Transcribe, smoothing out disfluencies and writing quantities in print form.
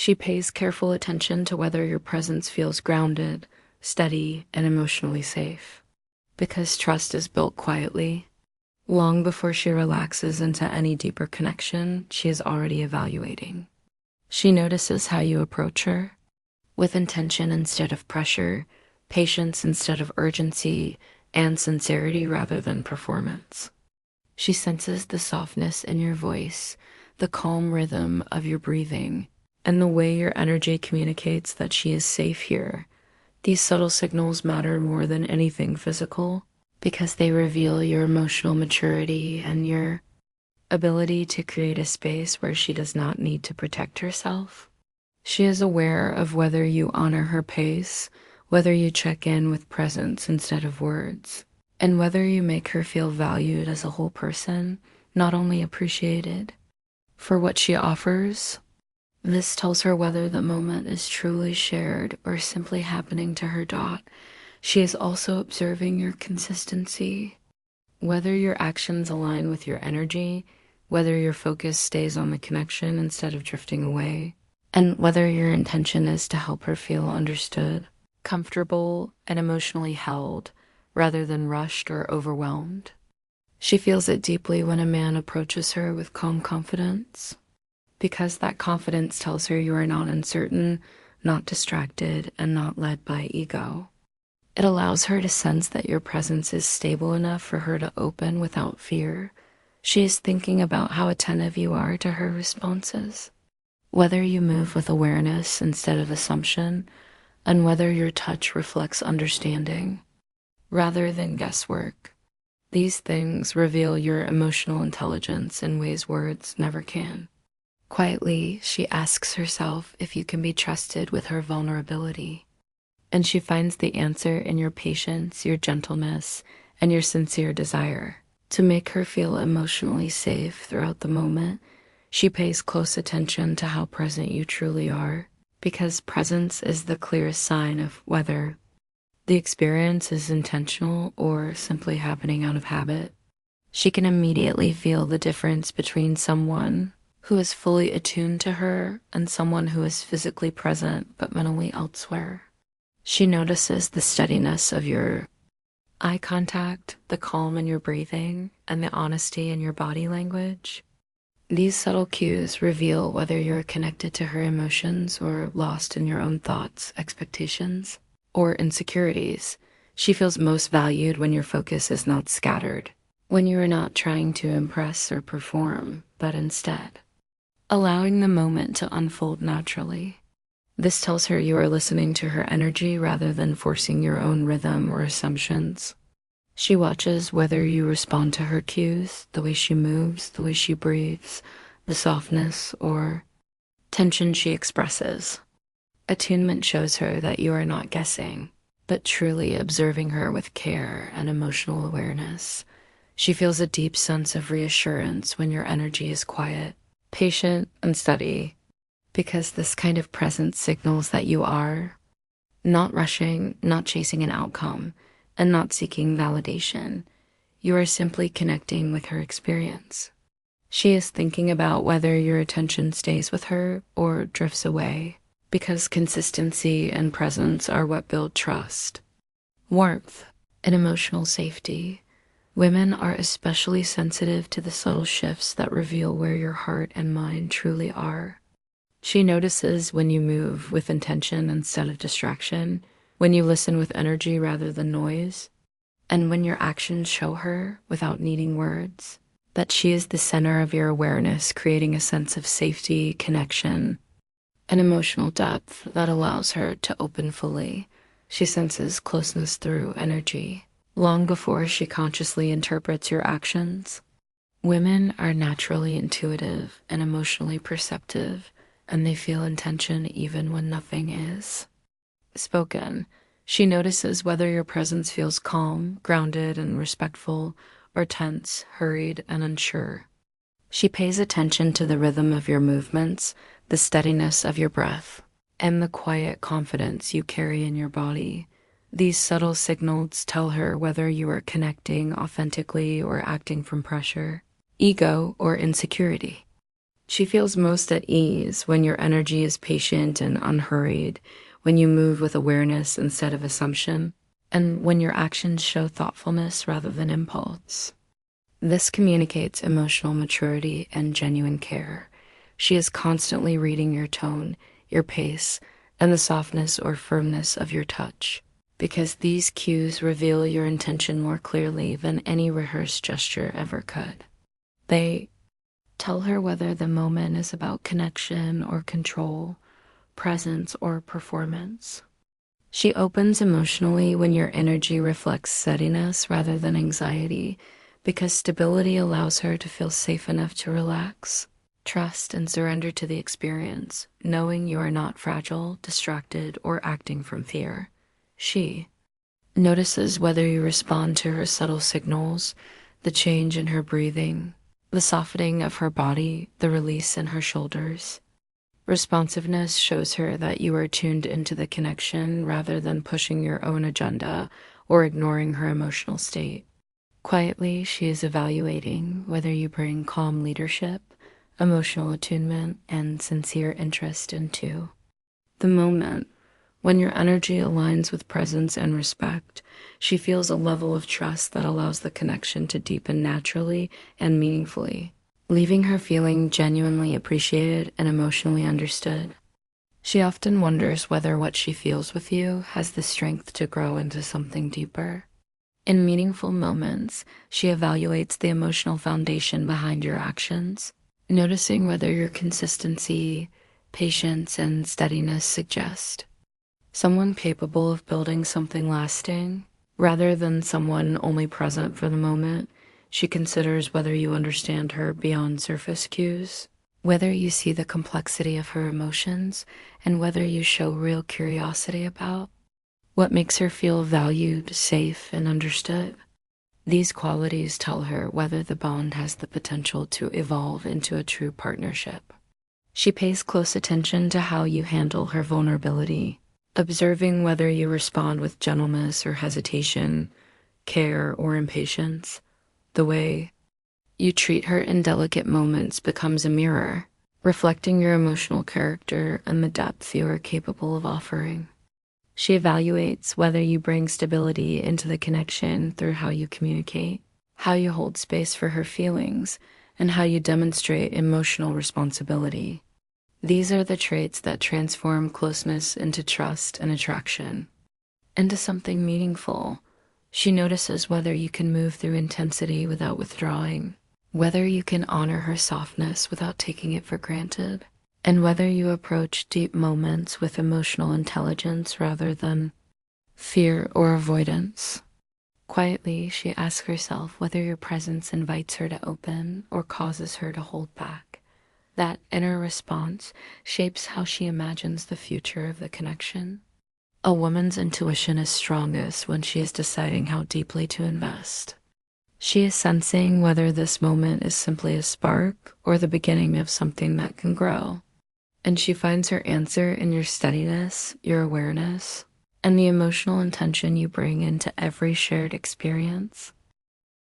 She pays careful attention to whether your presence feels grounded, steady, and emotionally safe. Because trust is built quietly, long before she relaxes into any deeper connection, she is already evaluating. She notices how you approach her, with intention instead of pressure, patience instead of urgency, and sincerity rather than performance. She senses the softness in your voice, the calm rhythm of your breathing, and the way your energy communicates that she is safe here. These subtle signals matter more than anything physical because they reveal your emotional maturity and your ability to create a space where she does not need to protect herself. She is aware of whether you honor her pace, whether you check in with presence instead of words, and whether you make her feel valued as a whole person, not only appreciated for what she offers. This tells her whether the moment is truly shared or simply happening to her dot. She is also observing your consistency, whether your actions align with your energy, whether your focus stays on the connection instead of drifting away, and whether your intention is to help her feel understood, comfortable, and emotionally held, rather than rushed or overwhelmed. She feels it deeply when a man approaches her with calm confidence, because that confidence tells her you are not uncertain, not distracted, and not led by ego. It allows her to sense that your presence is stable enough for her to open without fear. She is thinking about how attentive you are to her responses, whether you move with awareness instead of assumption, and whether your touch reflects understanding rather than guesswork. These things reveal your emotional intelligence in ways words never can. Quietly, she asks herself if you can be trusted with her vulnerability, and she finds the answer in your patience, your gentleness, and your sincere desire to make her feel emotionally safe throughout the moment. She pays close attention to how present you truly are, because presence is the clearest sign of whether the experience is intentional or simply happening out of habit. She can immediately feel the difference between someone who is fully attuned to her and someone who is physically present but mentally elsewhere. She notices the steadiness of your eye contact, the calm in your breathing, and the honesty in your body language. These subtle cues reveal whether you're connected to her emotions or lost in your own thoughts, expectations, or insecurities. She feels most valued when your focus is not scattered, when you are not trying to impress or perform, but instead allowing the moment to unfold naturally. This tells her you are listening to her energy rather than forcing your own rhythm or assumptions. She watches whether you respond to her cues, the way she moves, the way she breathes, the softness or tension she expresses. Attunement shows her that you are not guessing, but truly observing her with care and emotional awareness. She feels a deep sense of reassurance when your energy is quiet, patient, and steady, because this kind of presence signals that you are not rushing, not chasing an outcome, and not seeking validation. You are simply connecting with her experience. She is thinking about whether your attention stays with her or drifts away, because consistency and presence are what build trust, warmth, and emotional safety. Women are especially sensitive to the subtle shifts that reveal where your heart and mind truly are. She notices when you move with intention instead of distraction, when you listen with energy rather than noise, and when your actions show her, without needing words, that she is the center of your awareness, creating a sense of safety, connection, and emotional depth that allows her to open fully. She senses closeness through energy, long before she consciously interprets your actions. Women are naturally intuitive and emotionally perceptive, and they feel intention even when nothing is spoken. She notices whether your presence feels calm, grounded, and respectful, or tense, hurried, and unsure. She pays attention to the rhythm of your movements, the steadiness of your breath, and the quiet confidence you carry in your body. These subtle signals tell her whether you are connecting authentically or acting from pressure, ego, or insecurity. She feels most at ease when your energy is patient and unhurried, when you move with awareness instead of assumption, and when your actions show thoughtfulness rather than impulse. This communicates emotional maturity and genuine care. She is constantly reading your tone, your pace, and the softness or firmness of your touch, because these cues reveal your intention more clearly than any rehearsed gesture ever could. They tell her whether the moment is about connection or control, presence or performance. She opens emotionally when your energy reflects steadiness rather than anxiety, because stability allows her to feel safe enough to relax, trust, and surrender to the experience, knowing you are not fragile, distracted, or acting from fear. She notices whether you respond to her subtle signals, the change in her breathing, the softening of her body, the release in her shoulders. Responsiveness shows her that you are tuned into the connection rather than pushing your own agenda or ignoring her emotional state. Quietly, she is evaluating whether you bring calm leadership, emotional attunement, and sincere interest into the moment. When your energy aligns with presence and respect, she feels a level of trust that allows the connection to deepen naturally and meaningfully, leaving her feeling genuinely appreciated and emotionally understood. She often wonders whether what she feels with you has the strength to grow into something deeper. In meaningful moments, she evaluates the emotional foundation behind your actions, noticing whether your consistency, patience, and steadiness suggest someone capable of building something lasting. Rather than someone only present for the moment, she considers whether you understand her beyond surface cues, whether you see the complexity of her emotions, and whether you show real curiosity about what makes her feel valued, safe, and understood. These qualities tell her whether the bond has the potential to evolve into a true partnership. She pays close attention to how you handle her vulnerability, observing whether you respond with gentleness or hesitation, care or impatience. The way you treat her in delicate moments becomes a mirror, reflecting your emotional character and the depth you are capable of offering. She evaluates whether you bring stability into the connection through how you communicate, how you hold space for her feelings, and how you demonstrate emotional responsibility. These are the traits that transform closeness into trust and attraction, into something meaningful. She notices whether you can move through intensity without withdrawing, whether you can honor her softness without taking it for granted, and whether you approach deep moments with emotional intelligence rather than fear or avoidance. Quietly, she asks herself whether your presence invites her to open or causes her to hold back. That inner response shapes how she imagines the future of the connection. A woman's intuition is strongest when she is deciding how deeply to invest. She is sensing whether this moment is simply a spark or the beginning of something that can grow. And she finds her answer in your steadiness, your awareness, and the emotional intention you bring into every shared experience.